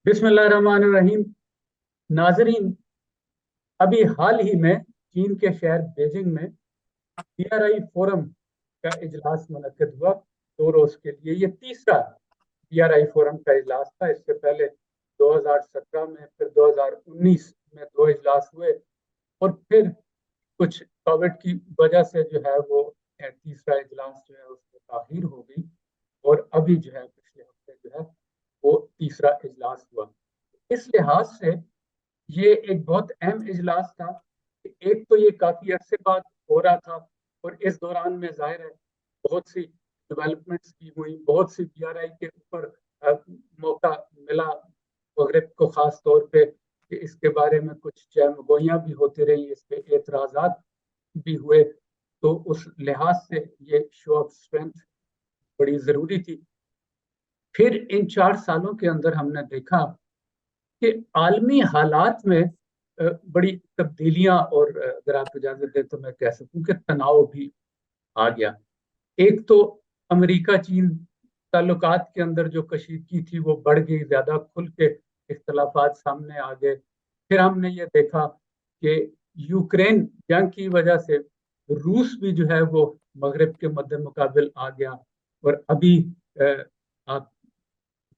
बिस्मिल्लाहिर्रहमानिर्रहीम। नाजरीन, अभी हाल ही में चीन के शहर बीजिंग में पीआरआई फोरम का इजलास मुनक्किद हुआ 2 रोज के लिए। ये तीसरा पीआरआई फोरम का इजलास था। इससे पहले 2017 में, फिर 2019 में दो इजलास हुए और फिर कुछ कोविड की वजह से जो है वो तीसरा इजलास जो है उसमें ताखीर हो गई और अभी जो है पिछले हफ्ते जो है वो तीसरा इजलास हुआ। इस लिहाज से ये एक बहुत अहम इजलास था। एक तो ये काफी अरसे बाद हो रहा था और इस दौरान में जाहिर है बहुत सी डेवलपमेंट्स की हुई, बहुत सी पीआरआई के ऊपर मौका मिला मगरब को, खास तौर पे कि इसके बारे में कुछ जयमगोइयाँ भी होती रही, इस पे एतराजात भी हुए। तो उस लिहाज से ये शो ऑफ स्ट्रेंथ बड़ी जरूरी थी। फिर इन 4 सालों के अंदर हमने देखा कि आलमी हालात में बड़ी तब्दीलियां और अगर आप इजाजत दें तो मैं कह सकूं कि तनाव भी आ गया। एक तो अमेरिका चीन ताल्लुकात के अंदर जो कशीदगी थी वो बढ़ गई, ज्यादा खुल के इख्तलाफात सामने आ गए। फिर हमने ये देखा कि यूक्रेन जंग की वजह से रूस भी जो है वो मगरब के मद्दे मुकाबिल आ गया। और अभी आप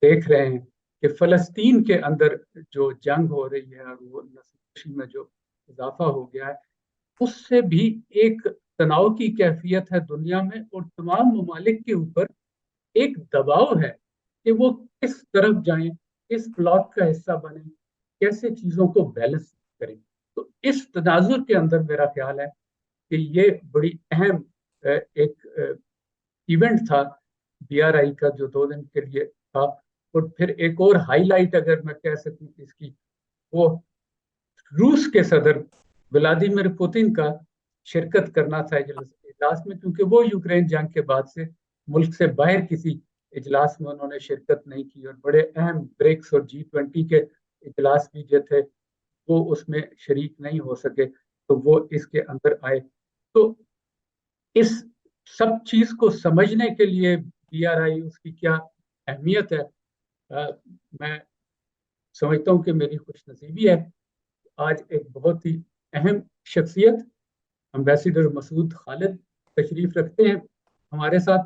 देख रहे हैं कि फलस्तीन के अंदर जो जंग हो रही है और वो नस्ल में जो इजाफा हो गया है, उससे भी एक तनाव की कैफियत है दुनिया में और तमाम ममालिक के ऊपर एक दबाव है कि वो किस तरफ जाएं, किस ब्लॉक का हिस्सा बने, कैसे चीजों को बैलेंस करें। तो इस तनाजुर के अंदर मेरा ख्याल है कि ये बड़ी अहम एक इवेंट था बीआरआई का जो 2 दिन के लिए था। और फिर एक और हाईलाइट अगर मैं कह सकूं इसकी, वो रूस के सदर व्लादिमीर पुतिन का शिरकत करना था इजलास में, क्योंकि वो यूक्रेन जंग के बाद से मुल्क से बाहर किसी इजलास में उन्होंने शिरकत नहीं की और बड़े अहम ब्रिक्स और G20 के इजलास भी जो थे वो उसमें शरीक नहीं हो सके, तो वो इसके अंदर आए। तो इस सब चीज को समझने के लिए बीआरआई उसकी क्या अहमियत है, मैं समझता हूँ कि मेरी खुशनसीबी है आज एक बहुत ही अहम शख्सियत अम्बेसिडर मसूद खालिद तशरीफ रखते हैं हमारे साथ।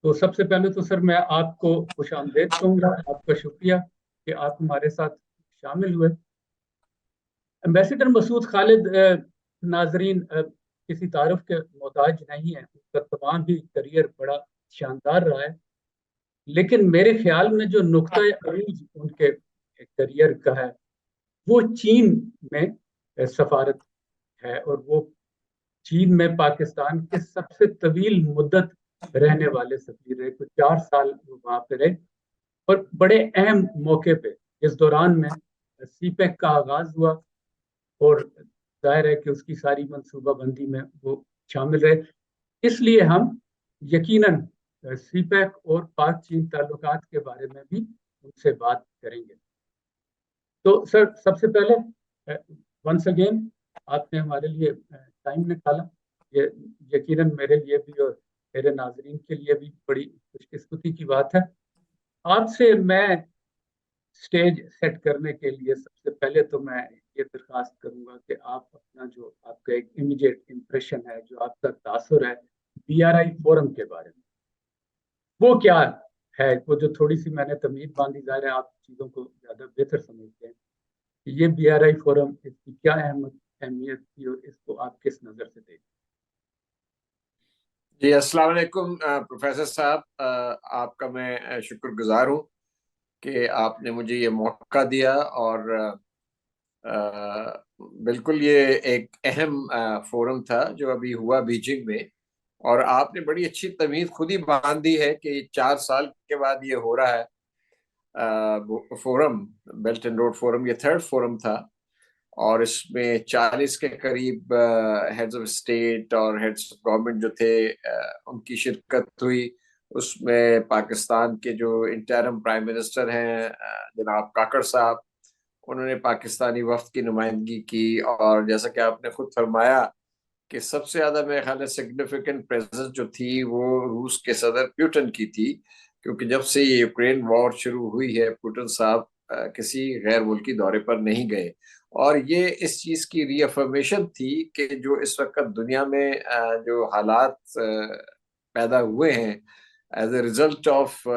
तो सबसे पहले तो सर मैं आपको खुश आमदेद कहूँगा, आपका शुक्रिया कि आप हमारे साथ शामिल हुए। एम्बेसडर मसूद खालिद नाजरीन किसी तारुफ के मोहताज नहीं है, उनका तमाम ही करियर बड़ा शानदार रहा है। लेकिन मेरे ख्याल में जो नुक्ता अरूज उनके करियर का है वो चीन में सफारत है। और वो चीन में पाकिस्तान के सबसे तवील मुद्दत रहने वाले सफीर रहे, कुछ 4 साल वो वहां पे रहे और बड़े अहम मौके पे इस दौरान में सीपेक का आगाज हुआ और जाहिर है कि उसकी सारी मंसूबाबंदी में वो शामिल रहे। इसलिए हम यकीनन सीपैक और पाक चीन ताल्लुकात के बारे में भी उनसे बात करेंगे। तो सर सबसे पहले वंस अगेन आपने हमारे लिए टाइम निकाला, ये यकीनन मेरे लिए भी और मेरे नाजरीन के लिए भी बड़ी खुशकिस्मती की बात है। आपसे मैं स्टेज सेट करने के लिए सबसे पहले तो मैं ये दरखास्त करूंगा कि आप अपना जो आपका एक इमीडिएट इम्प्रेशन है, जो आपका तासुर है बीआरआई फोरम के बारे में, वो क्या है। वो जो थोड़ी सी मैंने तमीज बांधी, जाहिर है आप चीज़ों को ज़्यादा बेहतर समझते हैं कि ये बीआरआई फोरम, इसकी क्या अहमियत थी और इसको आप किस नज़र से देखते जी, अस्सलाम वालेकुम प्रोफेसर साहब। आपका मैं शुक्रगुजार हूँ कि आपने मुझे ये मौका दिया। और बिल्कुल ये एक अहम फोरम था जो अभी हुआ बीजिंग में। और आपने बड़ी अच्छी तमीज खुद ही बांधी है कि 4 साल के बाद ये हो रहा है forum. Belt and road forum ये थर्ड फोरम था और इसमें 40 के करीब हेड्स ऑफ स्टेट और हेड्स ऑफ गवर्नमेंट जो थे उनकी शिरकत हुई। उसमें पाकिस्तान के जो इंटरिम प्राइम मिनिस्टर हैं जनाब काकड़ साहब, उन्होंने पाकिस्तानी वफ्द की नुमाइंदगी की। और जैसा कि आपने खुद फरमाया कि सबसे ज्यादा मेरे ख्याल में सिग्निफिकेंट प्रेजेंस जो थी वो रूस के सदर पुतिन की थी, क्योंकि जब से ये यूक्रेन वॉर शुरू हुई है पुतिन साहब किसी गैर मुल्की दौरे पर नहीं गए। और ये इस चीज की रीअफर्मेशन थी कि जो इस वक्त दुनिया में जो हालात पैदा हुए हैं as a result of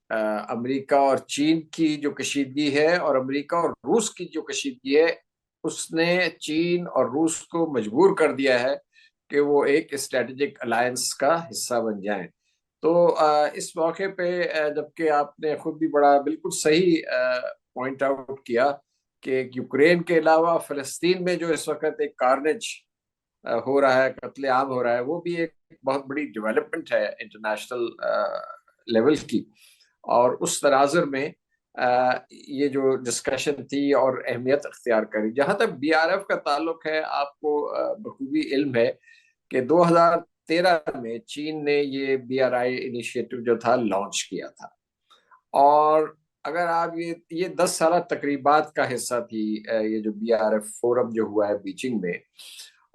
America और चीन की जो कशीदगी है और अमेरिका और रूस की जो कशीदगी है, उसने चीन और रूस को मजबूर कर दिया है कि वो एक स्ट्रेटेजिक अलायंस का हिस्सा बन जाएं। तो इस मौके पे जबकि आपने खुद भी बड़ा बिल्कुल सही पॉइंट आउट किया कि यूक्रेन के अलावा फलस्तीन में जो इस वक्त एक कार्नेज हो रहा है, कत्लेआम हो रहा है, वो भी एक बहुत बड़ी डेवलपमेंट है इंटरनेशनल लेवल की। और उस तनाजुर में ये जो डिस्कशन थी और अहमियत अख्तियार करी। जहां तक बीआरएफ का ताल्लुक है, आपको बखूबी इल्म है कि 2013 में चीन ने ये बीआरआई इनिशिएटिव जो था लॉन्च किया था। और अगर आप ये 10 साल तकरीबात का हिस्सा थी ये जो बीआरएफ फोरम जो हुआ है बीजिंग में।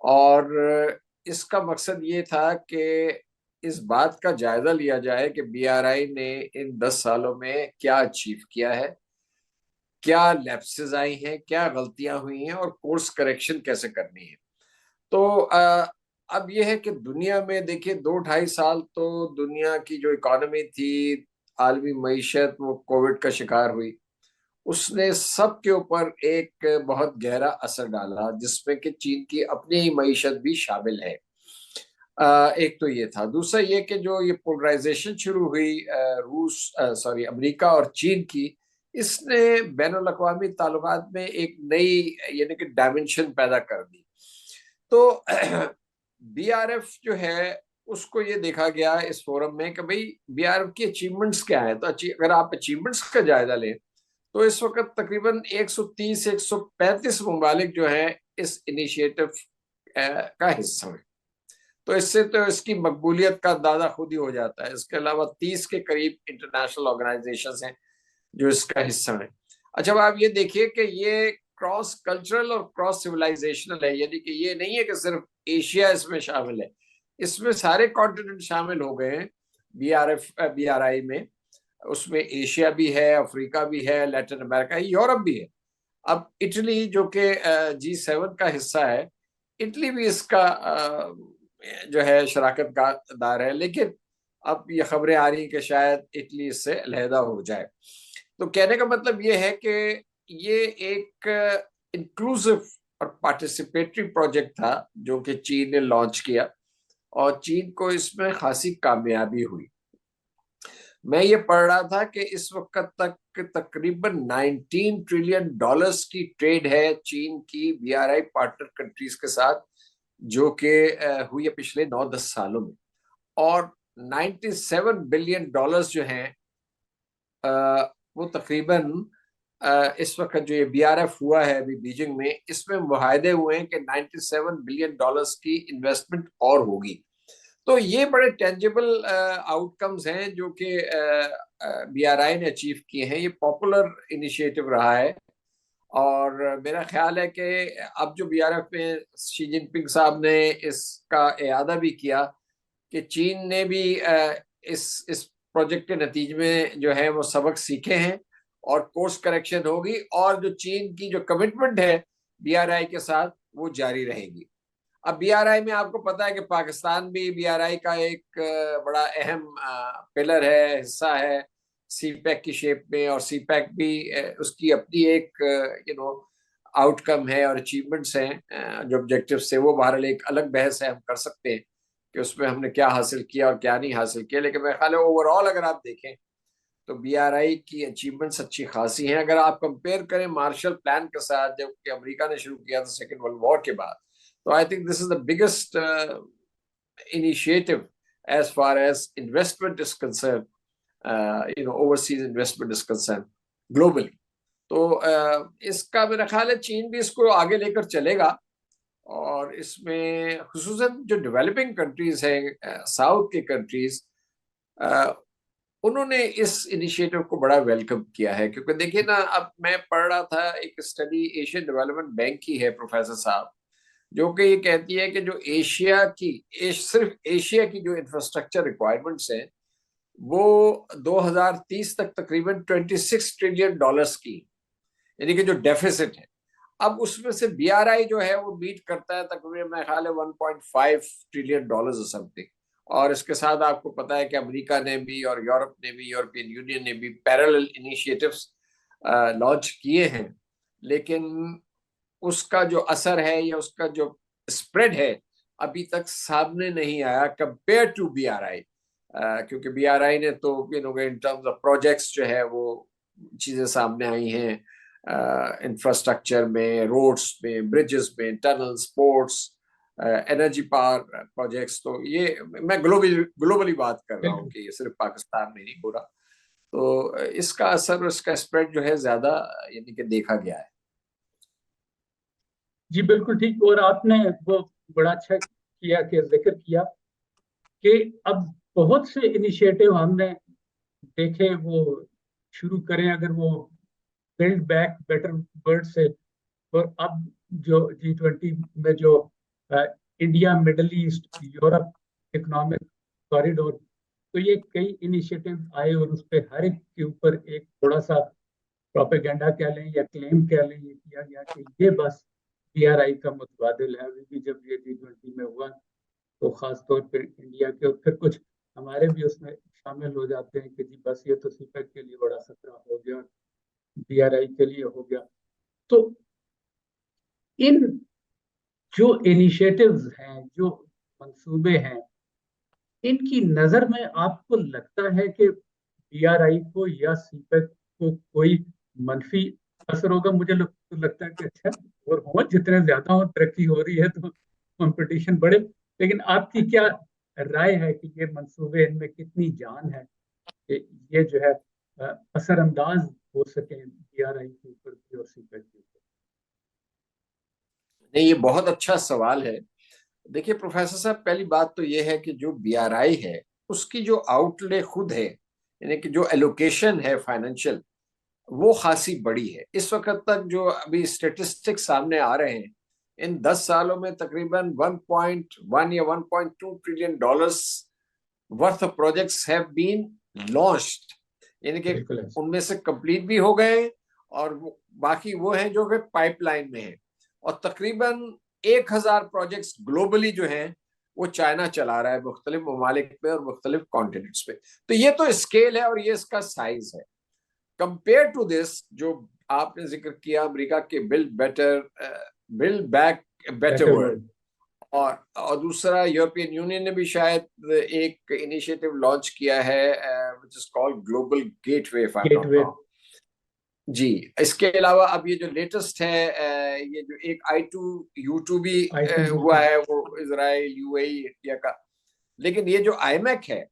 और इसका मकसद ये था कि इस बात का जायजा लिया जाए कि बीआरआई ने इन 10 सालों में क्या अचीव किया है, क्या लैप्सेस आई हैं, क्या गलतियां हुई हैं और कोर्स करेक्शन कैसे करनी है। तो अब यह है कि दुनिया में देखिए 2-2.5 साल तो दुनिया की जो इकोनॉमी थी, आलमी मईशत, वो कोविड का शिकार हुई। उसने सबके ऊपर एक बहुत गहरा असर डाला, जिसमें कि चीन की अपनी ही मईशत भी शामिल है। एक तो ये था। दूसरा ये कि जो ये पोलराइजेशन शुरू हुई अमेरिका और चीन की, इसने बैन अवी ताल्लुकात में एक नई यानी कि डायमेंशन पैदा कर दी। तो बीआरएफ जो है उसको ये देखा गया इस फोरम में कि भाई बीआरएफ की अचीवमेंट्स क्या है। तो अगर आप अचीवमेंट्स का जायजा लें तो इस वक्त तकरीबन 130-135 ममालिक जो है इस इनिशिएटिव का हिस्सा है। तो इससे तो इसकी मकबूलियत का अंदाजा खुद ही हो जाता है। इसके अलावा 30 के करीब इंटरनेशनल ऑर्गेनाइजेशन हैं जो इसका हिस्सा है। अच्छा, अब आप ये देखिए कि ये क्रॉस कल्चरल और क्रॉस सिविलाइजेशनल है, यानी कि ये नहीं है कि सिर्फ एशिया इसमें शामिल है, इसमें सारे कॉन्टिनेंट शामिल हो गए हैं बीआरआई में। उसमें एशिया भी है, अफ्रीका भी है, लैटिन अमेरिका है, यूरोप भी है। अब इटली जो कि G7 का हिस्सा है, इटली भी इसका जो है शराकत दार है। लेकिन अब ये खबरें आ रही कि शायद इटली इससे अलहदा हो जाए। तो कहने का मतलब ये है कि ये एक इंक्लूसिव और पार्टिसिपेटरी प्रोजेक्ट था जो कि चीन ने लॉन्च किया और चीन को इसमें खासी कामयाबी हुई। मैं ये पढ़ रहा था कि इस वक्त तक तकरीबन $19 ट्रिलियन की ट्रेड है चीन की बीआरआई पार्टनर कंट्रीज के साथ, जो कि हुई है पिछले 9-10 सालों में। और $97 बिलियन जो हैं वो तकरीबन इस वक्त जो ये बीआरएफ हुआ है अभी बीजिंग में, इसमें मुआहदे हुए हैं कि $97 बिलियन की इन्वेस्टमेंट और होगी। तो ये बड़े टेंजिबल आउटकम्स हैं जो कि बीआरआई ने अचीव किए हैं। ये पॉपुलर इनिशिएटिव रहा है और मेरा ख्याल है कि अब जो बीआरएफ में शी जिनपिंग साहब ने इसका इआदा भी किया कि चीन ने भी इस प्रोजेक्ट के नतीजे में जो है वो सबक सीखे हैं और कोर्स करेक्शन होगी और जो चीन की जो कमिटमेंट है बीआरआई के साथ वो जारी रहेगी। अब बीआरआई में आपको पता है कि पाकिस्तान भी बीआरआई का एक बड़ा अहम पिलर है, हिस्सा है सीपैक की शेप में। और सीपैक भी उसकी अपनी एक आउटकम है और अचीवमेंट्स हैं जो ऑब्जेक्टिव्स थे। वो बहरहाल एक अलग बहस है, हम कर सकते हैं कि उसमें हमने क्या हासिल किया और क्या नहीं हासिल किया। लेकिन मेरे ख्याल है ओवरऑल अगर आप देखें तो बीआरआई की अचीवमेंट्स अच्छी खासी हैं। अगर आप कंपेयर करें मार्शल प्लान के साथ जब कि अमेरिका ने शुरू किया था सेकेंड वर्ल्ड वॉर के बाद, तो I think this is the biggest initiative as far as investment is concern, overseas investment is concern globally. तो इसका मेरा ख्याल है चीन भी इसको आगे लेकर चलेगा और इसमें खुसूसन जो डेवलपिंग कंट्रीज हैं, साउथ की कंट्रीज, उन्होंने इस इनिशिएटिव को बड़ा वेलकम किया है। क्योंकि देखिए ना, अब मैं पढ़ रहा था एक स्टडी एशियन डेवलपमेंट बैंक की है प्रोफेसर साहब, जो कि ये कहती है कि जो सिर्फ एशिया की जो इंफ्रास्ट्रक्चर रिक्वायरमेंट्स हैं वो 2030 तक तकरीबन $26 ट्रिलियन की, यानी कि जो डेफिसिट है। अब उसमें से बीआरआई जो है वो मीट करता है तकरीबन, मेरा ख्याल है, $1.5 ट्रिलियन समथिंग। और इसके साथ आपको पता है कि अमेरिका ने भी और यूरोप ने भी, यूरोपियन यूनियन ने भी पैरेलल इनिशिएटिव्स लॉन्च किए हैं। लेकिन उसका जो असर है या उसका जो स्प्रेड है अभी तक सामने नहीं आया कंपेयर टू बीआरआई। क्योंकि बीआरआई ने तो इन टर्म्स ऑफ प्रोजेक्ट्स जो है वो चीजें सामने आई हैं, इंफ्रास्ट्रक्चर में, रोड्स में, ब्रिजेस में, tunnels, ports, energy power projects. तो ये मैं ग्लोबली बात कर रहा हूँ बिल्कुल कि ये सिर्फ पाकिस्तान में नहीं हो रहा। तो इसका असर, इसका स्प्रेड जो है ज्यादा यानी कि देखा गया है। जी, बिल्कुल ठीक। और आपने वो बड़ा अच्छा किया कि जिक्र किया कि अब बहुत से इनिशिएटिव हमने देखे वो शुरू करें, अगर वो बिल्ड बैक बेटर वर्ड से। और अब जो G20 में जो India middle east Europe economic corridor, तो ये कई इनिशिएटिव आए और उस पर हर एक के ऊपर एक थोड़ा सा प्रोपेगेंडा कह लें या क्लेम कह लें, ये किया गया कि ये बस BRI का मुतबादिल है। अभी भी जब ये G20 में हुआ तो खास तौर पर इंडिया के, और फिर कुछ हमारे भी उसमें शामिल हो जाते हैं कि जी बस ये तो सीपेक के लिए बड़ा खतरा हो गया, BRI के लिए हो गया। तो इन जो इनिशिएटिव्स हैं, जो मंसूबे हैं, इनकी नजर में आपको लगता है कि BRI को या सीपेक को कोई मनफी असर होगा? मुझे तो लगता है कि अच्छा, और हो जितने ज्यादा हो तरक्की हो रही है तो कंपटीशन बढ़े। लेकिन आपकी क्या राय है कि ये मंसूबे, इनमें कितनी जान है कि ये जो है असरअंदाज हो सके BRI के ऊपर भी और सीपेक के ऊपर? नहीं, ये बहुत अच्छा सवाल है। देखिए प्रोफेसर साहब, पहली बात तो ये है कि जो बीआरआई है उसकी जो आउटले खुद है, यानी कि जो एलोकेशन है फाइनेंशियल, वो खासी बड़ी है। इस वक्त तक जो अभी स्टेटिस्टिक्स सामने आ रहे हैं, इन 10 सालों में तकरीबन 1.1 या $1.2 trillion worth of projects have been launched, यानी कि बिल्कुल ऐसा। उनमें से कंप्लीट भी हो गए और बाकी वो हैं जो कि पाइपलाइन में है। और तकरीबन 1,000 प्रोजेक्ट्स ग्लोबली जो हैं वो चाइना चला रहा है, मुख्तलिफ ममालिक में और मुख्तलिफ कॉन्टिनेंट्स पे। तो ये तो स्केल है और ये इसका साइज है। कंपेयर टू दिस, जो आपने जिक्र किया अमेरिका के build back better better world, world. और दूसरा यूरोपियन यूनियन ने भी शायद एक इनिशिएटिव लॉन्च किया है which is called global gateway, if I am not gateway. Wrong. जी। इसके अलावा अब ये जो लेटेस्ट है, ये जो एक I2U2 भी हुआ I2U2। है, वो इजराइल, यूएई, इंडिया का। लेकिन ये जो आईमैक है,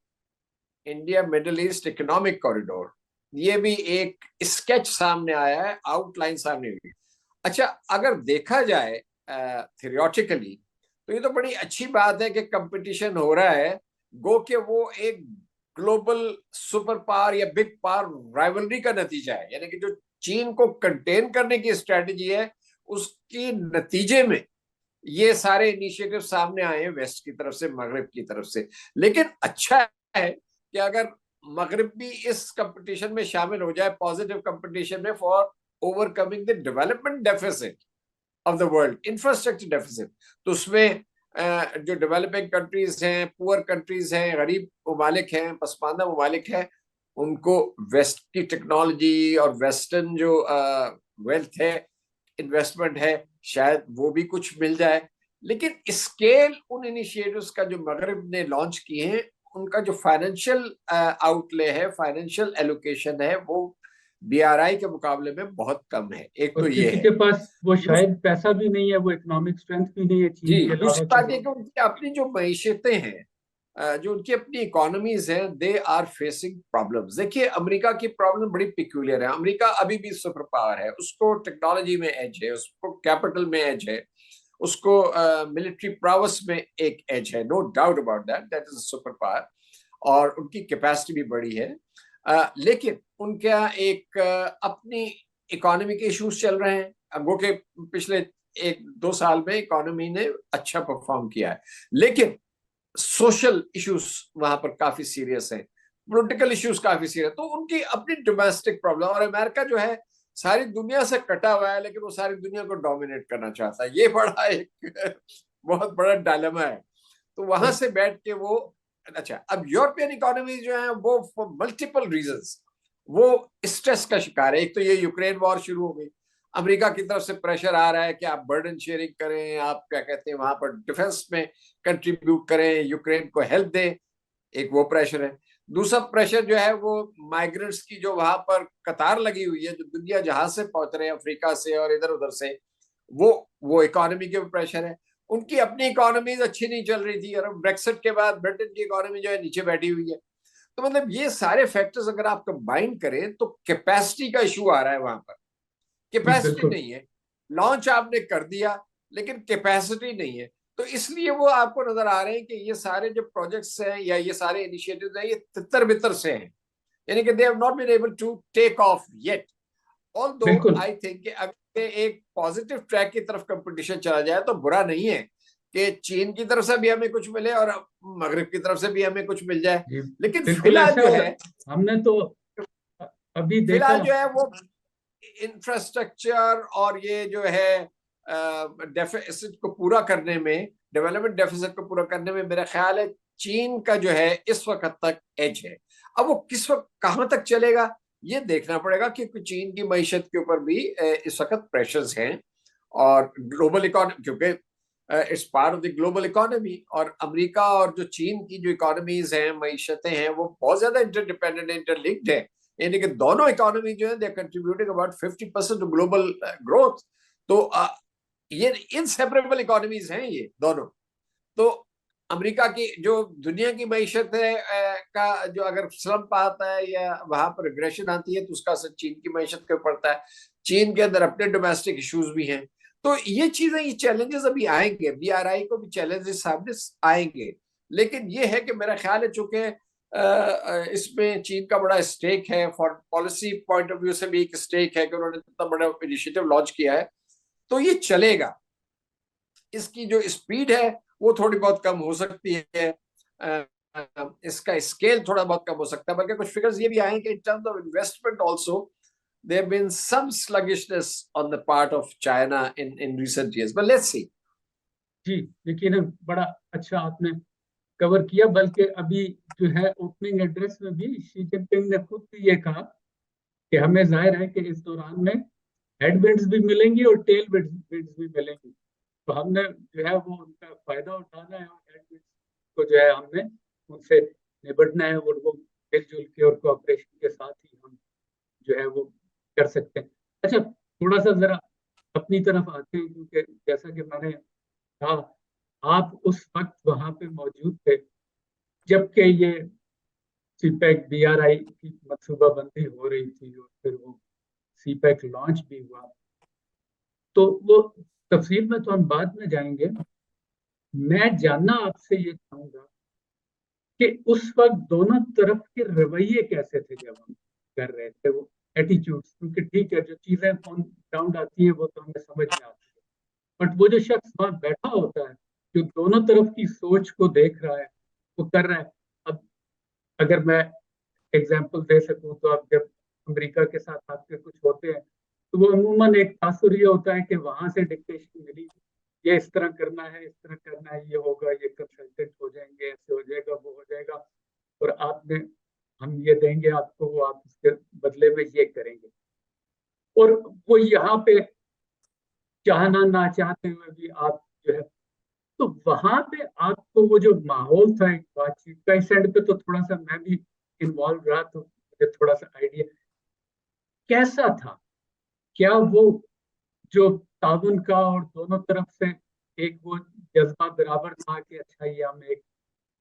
India middle east economic corridor, ये भी एक स्केच सामने आया है, आउटलाइन सामने हुई। अच्छा, अगर देखा जाए थियोरेटिकली, तो ये तो बड़ी अच्छी बात है कि कंपटीशन हो रहा है। गो के वो एक ग्लोबल सुपर पावर या बिग पावर राइवलरी का नतीजा है, यानी कि जो चीन को कंटेन करने की स्ट्रेटेजी है, उसकी नतीजे में ये सारे इनिशिएटिव सामने आए हैं, वेस्ट की तरफ से, मगरब की तरफ से। लेकिन अच्छा है कि अगर मगरब भी इस कंपटीशन में शामिल हो जाए, पॉजिटिव कंपटीशन में, for overcoming the development deficit of the world, infrastructure deficit. तो उसमें जो डेवलपिंग कंट्रीज हैं, पुअर कंट्रीज हैं, गरीब ममालिक हैं, पसमानदा ममालिक हैं, उनको वेस्ट की टेक्नोलॉजी और वेस्टर्न जो वेल्थ है, इन्वेस्टमेंट है, शायद वो भी कुछ मिल जाए। लेकिन स्केल उन इनिशिएटिव्स का जो मगरब ने लॉन्च किए हैं, उनका जो फाइनेंशियल आउटले है, फाइनेंशियल एलोकेशन है, वो बीआरआई के मुकाबले में बहुत कम है। एक तो और ये किसी है। के पास वो शायद पैसा भी नहीं है, वो इकोनॉमिक स्ट्रेंथ भी नहीं है जी, चीन के दूसरी अलावा बात किसी। यह कि उनकी अपनी जो मईशतें हैं, जो उनकी अपनी इकोनॉमीज हैं, दे आर फेसिंग प्रॉब्लम्स। देखिए अमेरिका की प्रॉब्लम बड़ी पिक्यूलियर है। अमेरिका अभी भी सुपर पावर है, उसको टेक्नोलॉजी में एज है, उसको कैपिटल में एज है, उसको मिलिट्री प्रावस में एक एज है, no doubt about that, that is super power. और उनकी कैपेसिटी भी बड़ी है। लेकिन उनका एक अपनी इकोनॉमी के इश्यूज चल रहे हैं। अब वो के पिछले 1-2 साल में इकोनॉमी ने अच्छा परफॉर्म किया है, लेकिन सोशल इश्यूज वहां पर काफी सीरियस हैं। पॉलिटिकल इश्यूज काफी सीरियस, तो उनकी अपनी डोमेस्टिक प्रॉब्लम। और अमेरिका जो है सारी दुनिया से कटा हुआ है, लेकिन वो सारी दुनिया को डोमिनेट करना चाहता है। ये बड़ा एक बहुत बड़ा डायलेमा है। तो वहां से बैठ के वो, अच्छा, अब यूरोपियन इकोनॉमी जो है वो फॉर मल्टीपल रीजंस वो स्ट्रेस का शिकार है। एक तो ये यूक्रेन वॉर शुरू हो गई, अमेरिका की तरफ से प्रेशर आ रहा है कि आप बर्डन शेयरिंग करें, आप क्या कहते हैं वहां पर डिफेंस में कंट्रीब्यूट करें, यूक्रेन को हेल्प दें, एक वो प्रेशर है। दूसरा प्रेशर जो है वो माइग्रेंट्स की जो वहां पर कतार लगी हुई है, जो दुनिया जहां से पहुंच रहे हैं अफ्रीका से और इधर उधर से, वो इकोनॉमी के प्रेशर है। उनकी अपनी इकोनॉमीज अच्छी नहीं चल रही थी, और ब्रेक्सिट के बाद ब्रिटेन की इकोनॉमी जो है नीचे बैठी हुई है। तो मतलब ये सारे फैक्टर्स अगर आप कंबाइन करें तो कैपेसिटी का इशू आ रहा है वहां पर। जी कैपेसिटी बिल्कुल नहीं है, लॉन्च आपने कर दिया लेकिन कैपेसिटी नहीं है। तो इसलिए वो आपको नजर आ रहे हैं कि ये सारे जो प्रोजेक्ट्स हैं या ये सारे इनिशिएटिव्स हैं, ये तितर बितर से हैं, यानी कि they have not been able to take off yet. Although बिल्कुल आई थिंक कि अगर एक पॉजिटिव ट्रैक की तरफ कंपटीशन चला जाए तो बुरा नहीं है कि चीन की तरफ से भी हमें कुछ मिले और मगरब की तरफ से भी हमें कुछ मिल जाए। जी लेकिन बिल्कुल फिलहाल ऐसा जो है। है, हमने तो अभी देखा। फिलहाल जो है वो इंफ्रास्ट्रक्चर और ये जो है डेफिसिट को पूरा करने में, डेवलपमेंट डेफिसिट को पूरा करने में मेरा ख्याल है चीन का जो है इस वक्त तक एज है। अब वो किस वक्त कहां तक चलेगा ये देखना पड़ेगा, क्योंकि चीन की मईशत के ऊपर भी इस वक्त प्रेशर्स हैं, और ग्लोबल इकोनॉमी, क्योंकि it's part of the global economy, और अमेरिका और जो चीन की जो इकोनॉमीज हैं, मईशतें हैं, वो बहुत ज्यादा इंटरडिपेंडेंट, इंटरलिंक्ड है। यानी कि दोनों इकोनॉमी जो है they contributing about 50% to global growth. तो ये इनसेपरेबल इकोनॉमीज हैं ये दोनों। तो अमेरिका की जो दुनिया की मईशत है का जो अगर स्लम्प आता है या वहां पर रिग्रेशन आती है तो उसका असर चीन की मईशत के ऊपर पड़ता है। चीन के अंदर अपने डोमेस्टिक इश्यूज भी हैं। तो ये चीजें, ये चैलेंजेस अभी आएंगे, बीआरआई को भी चैलेंजेस सामने आएंगे। लेकिन ये है कि मेरा ख्याल है चूंकि इसमें चीन का बड़ा स्टेक है, for policy point of view से भी एक स्टेक है कि उन्होंने इतना बड़ा इनिशिएटिव लॉन्च किया है, तो ये चलेगा। इसकी जो स्पीड है वो थोड़ी बहुत कम हो सकती है, इसका स्केल थोड़ा बहुत कम हो सकता है, बल्कि कुछ फिगर्स ये भी आए कि in terms of investment also there have been some sluggishness on the part of China in recent years, but let's see. जी देखिए ना, बड़ा अच्छा आपने कवर किया। बल्कि अभी जो है ओपनिंग एड्रेस में भी शी जिनपिंग ने खुद भी ये कहा कि हमें जाहिर है कि इस दौरान में हेडविंड्स भी मिलेंगी और टेल विंड्स भी मिलेंगी। तो हमने जो है वो उनका फायदा उठाना है, और हेडविंड्स को जो है हमने उनसे निपटना है, और वो मिलजुल के और कोऑपरेशन के साथ ही हम जो है वो कर सकते हैं। अच्छा, थोड़ा सा जरा अपनी तरफ आते हैं, क्योंकि जैसा कि मैंने कहा, आप उस वक्त वहां पे मौजूद थे जबकि ये सीपैक बीआरआई की मनसूबाबंदी हो रही थी, और फिर वो सीपैक लॉन्च भी हुआ। तो वो तफसील में तो हम बाद में जाएंगे। मैं जानना आपसे ये चाहूंगा कि उस वक्त दोनों तरफ के रवैये कैसे थे जब हम कर रहे थे वो एटीट्यूड्स। क्योंकि ठीक है, जो चीजें ऑन ग्राउंड आती है वो तो हमें समझ में आती है, बट वो जो शख्स वहां बैठा होता है, जो दोनों तरफ की सोच को देख रहा है, वो कर रहा है। अब अगर मैं एग्जाम्पल दे सकूं, तो आप जब अमेरिका के साथ आपके कुछ होते हैं, तो वो अमूमन एक तासुर ये होता है कि वहां से डिक्टेशन मिली, ये इस तरह करना है, इस तरह करना है, ये होगा, ये कंसल्टेंट हो जाएंगे, ऐसे हो जाएगा, वो हो जाएगा, और आपने हम ये देंगे आपको, वो आप उसके बदले में ये करेंगे। और वो यहाँ पे चाहना ना चाहते हुए भी आप जो है, तो वहां पे आपको वो जो माहौल था एक बातचीत का, इस एंड पे तो थोड़ा सा मैं भी इन्वॉल्व रहा, तो मुझे थोड़ा सा आइडिया कैसा था। क्या वो जो ताउन का और दोनों तरफ से एक वो जज्बा बराबर था कि अच्छा ये हम एक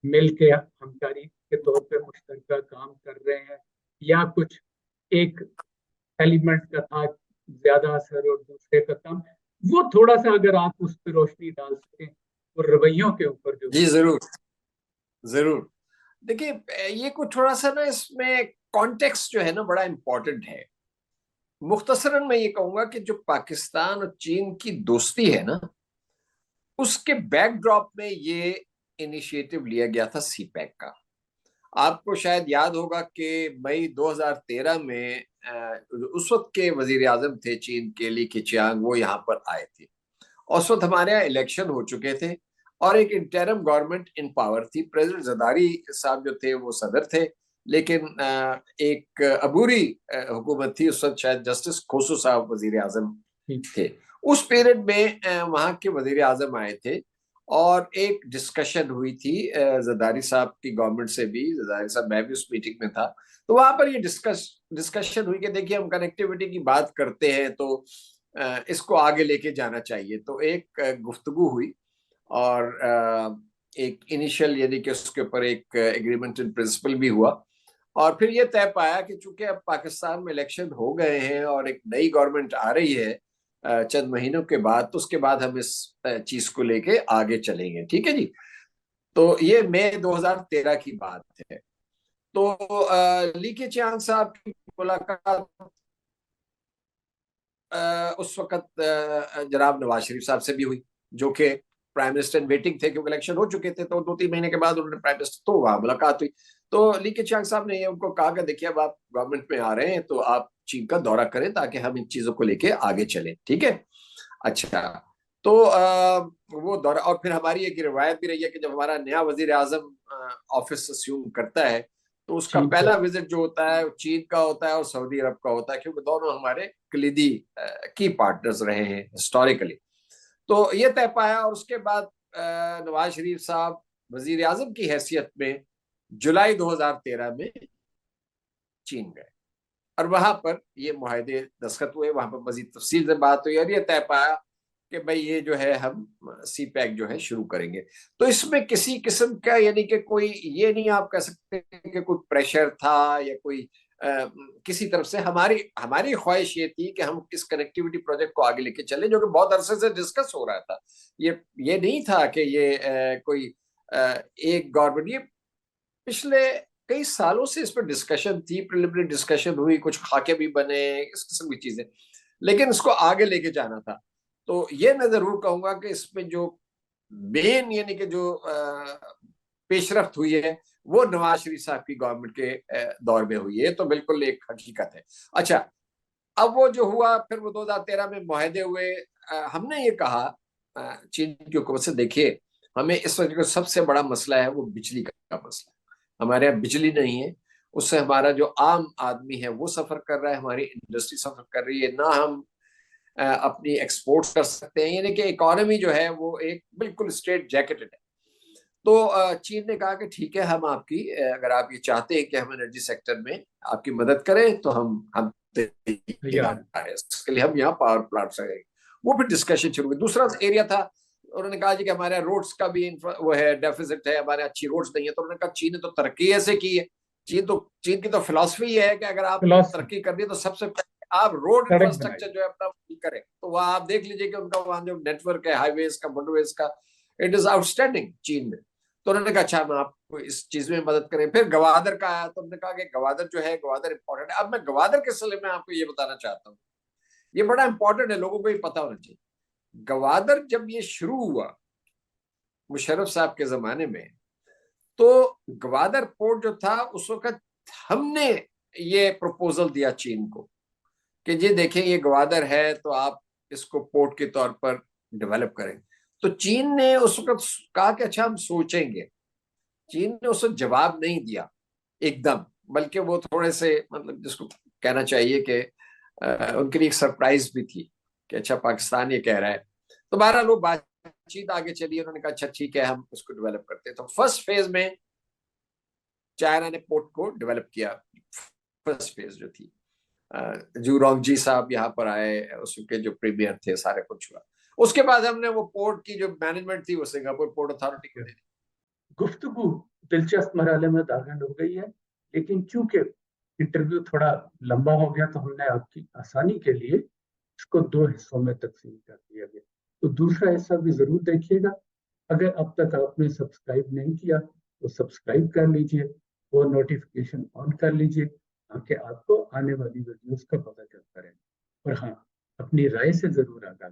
मिल के हमकारी के तौर पे मुश्तरका काम कर रहे हैं, या कुछ एक एलिमेंट का था ज्यादा असर और दूसरे का कम। वो थोड़ा सा अगर आप उस पर रोशनी डाल सकें, और रवैयों के ऊपर जो जी जरूर, जरूर। देखिए ये कुछ थोड़ा सा ना इसमें कॉन्टेक्स्ट जो है ना बड़ा इंपॉर्टेंट है। मुख्तसरन मैं ये कहूंगा कि जो पाकिस्तान और चीन की दोस्ती है ना, उसके बैकड्रॉप में ये इनिशिएटिव लिया गया था सीपैक का। आपको शायद याद होगा कि मई 2013 में उस वक्त के वजीर आजम थे चीन के, ली केचियांग, वो यहाँ पर आए थे। और उस वक्त हमारे यहाँ इलेक्शन हो चुके थे और एक इंटरम गवर्नमेंट इन पावर थी। प्रेसिडेंट जरदारी साहब जो थे वो सदर थे, लेकिन एक अबूरी हुकूमत थी उस वक्त, शायद जस्टिस खोसू साहब वजीर आजम थे। उस पीरियड में वहां के वजीर आजम आए थे और एक डिस्कशन हुई थी जरदारी साहब की गवर्नमेंट से भी। जरदारी साहब, मैं भी उस मीटिंग में था, तो वहां पर ये डिस्कशन हुई कि देखिए हम कनेक्टिविटी की बात करते हैं तो इसको आगे लेके जाना चाहिए। तो एक गुफ्तगू हुई और एक इनिशियल, यानी कि उसके ऊपर एक एग्रीमेंट इन प्रिंसिपल भी हुआ। और फिर ये तय पाया कि चूंकि अब पाकिस्तान में इलेक्शन हो गए हैं और एक नई गवर्नमेंट आ रही है चंद महीनों के बाद, तो उसके बाद हम इस चीज को लेके आगे चलेंगे। ठीक है जी। तो ये मई 2013 की बात है। तो ली केचियांग साहब की मुलाकात उस वक्त जनाब नवाज शरीफ साहब से भी हुई, जो कि प्राइम मिनिस्टर इन वेटिंग थे, क्योंकि इलेक्शन हो चुके थे। तो 2-3 महीने के बाद उन्होंने प्राइम मिनिस्टर, तो वहां मुलाकात हुई। तो ली केचियांग साहब ने ये उनको कहा कि देखिए अब आप गवर्नमेंट में आ रहे हैं तो आप चीन का दौरा करें ताकि हम इन चीजों को लेके आगे चलें। ठीक है। अच्छा। तो वो दौरा, और फिर हमारी एक रिवायत भी रही है कि जब हमारा नया वजीर आजम ऑफिस अस्यूम करता है तो उसका चीन पहला का। विजिट जो होता है वो चीन का होता है और सऊदी अरब का होता है, क्योंकि दोनों हमारे कलीदी की पार्टनर्स रहे हैं हिस्टोरिकली। तो ये तय पाया और उसके बाद नवाज शरीफ साहब वजीर आजम की हैसियत में जुलाई 2013 में चीन गए और वहां पर ये मुआहदे दस्तखत हुए। वहां पर मजीद तफसील से बात हुई और ये तय पाया कि भाई ये जो है हम सी पैक जो है शुरू करेंगे। तो इसमें किसी किस्म का, यानी कि कोई ये नहीं आप कह सकते कि कोई प्रेशर था या कोई किसी तरफ से। हमारी हमारी ख्वाहिश ये थी कि हम इस कनेक्टिविटी प्रोजेक्ट को आगे लेके चले, जो कि बहुत अरसे से डिस्कस हो रहा था। ये नहीं था कि ये कोई एक गवर्नमेंट, ये पिछले कई सालों से इस पर डिस्कशन थी, प्रिलिमिनरी डिस्कशन हुई, कुछ खाके भी बने, इस किस्म की चीजें, लेकिन इसको आगे लेके जाना था। तो ये मैं जरूर कहूंगा कि इसमें जो मेन, यानी कि जो पेशरफ्त हुई है वो नवाज शरीफ साहब की गवर्नमेंट के दौर में हुई है। तो बिल्कुल एक हकीकत है। अच्छा, अब वो जो हुआ फिर वो 2013 में मुआहदे हुए। हमने ये कहा चीन की हुकूमत से, देखिए हमें इस वक्त जो सबसे बड़ा मसला है वो बिजली का मसला है। हमारे यहाँ बिजली नहीं है, उससे हमारा जो आम आदमी है वो सफर कर रहा है, हमारी इंडस्ट्री सफर कर रही है, ना हम अपनी एक्सपोर्ट कर सकते हैं, यानी कि इकोनॉमी जो है वो एक बिल्कुल स्ट्रेट जैकेटेड है। तो चीन ने कहा कि ठीक है, हम आपकी, अगर आप ये चाहते हैं कि हम एनर्जी सेक्टर में आपकी मदद करें तो हम तैयार। तैयार है, इसके लिए हम यहाँ पावर प्लांट लगाएंगे। वो फिर डिस्कशन शुरू हुई। दूसरा एरिया था, उन्होंने कहा जी कि हमारे रोड्स का भी वो है, डेफिसिट है, हमारे अच्छी रोड्स नहीं है। तो उन्होंने कहा चीन ने तो तरक्की ऐसे की है, चीन की तो फिलॉसफी है कि अगर आपने फिलॉसफी। तरक्की करनी है तो सबसे पहले आप रोड सड़क बनाई। इंफ्रास्ट्रक्चर जो है अपना करें। तो वहां आप देख लीजिए कि उनका वहां जो नेटवर्क है हाईवेज का, मोटरवेज का, इट इज आउटस्टैंडिंग चीन में। तो उन्होंने कहा अच्छा हम आपको इस चीज में मदद करें। फिर गवादर का आया तो उन्होंने कहा कि गवादर जो है, गवादर इंपॉर्टेंट है। अब मैं गवादर के सिलसिले में आपको ये बताना चाहता हूँ, ये बड़ा इंपॉर्टेंट है, लोगों को ये पता होना चाहिए। गवादर जब ये शुरू हुआ मुशर्रफ साहब के जमाने में, तो गवादर पोर्ट जो था उस वक्त हमने ये प्रपोजल दिया चीन को कि जी देखें ये गवादर है तो आप इसको पोर्ट के तौर पर डेवलप करें। तो चीन ने उस वक्त कहा कि अच्छा हम सोचेंगे। चीन ने उस वक्त जवाब नहीं दिया एकदम, बल्कि वो थोड़े से, मतलब जिसको कहना चाहिए कि उनके लिए एक सरप्राइज भी थी कि अच्छा पाकिस्तान ये कह रहा है। तो बहरहाल वो बातचीत आगे चली, उन्होंने कहा अच्छा ठीक है हम इसको डेवलप करते हैं। तो फर्स्ट फेज में चाइना ने पोर्ट को डेवलप किया। फर्स्ट फेज जो थी, जू रोंगजी साहब यहाँ पर आए, उसके जो प्रीमियर थे, सारे कुछ हुआ। उसके बाद हमने वो पोर्ट की जो मैनेजमेंट थी वो सिंगापुर पोर्ट अथॉरिटी को दे दी। गुफ्तगू दिलचस्प मरहले में दाखिल हो गई है, लेकिन चूंकि इंटरव्यू थोड़ा लंबा हो गया तो हमने आपकी आसानी के लिए इसको 2 हिस्सों में तकसीम कर दिया गया। तो दूसरा हिस्सा भी जरूर देखिएगा। अगर अब तक आपने सब्सक्राइब नहीं किया तो सब्सक्राइब कर लीजिए और नोटिफिकेशन ऑन कर लीजिए ताकि आपको आने वाली वीडियोस का पता चलता रहे। और हाँ, अपनी राय से जरूर आगाह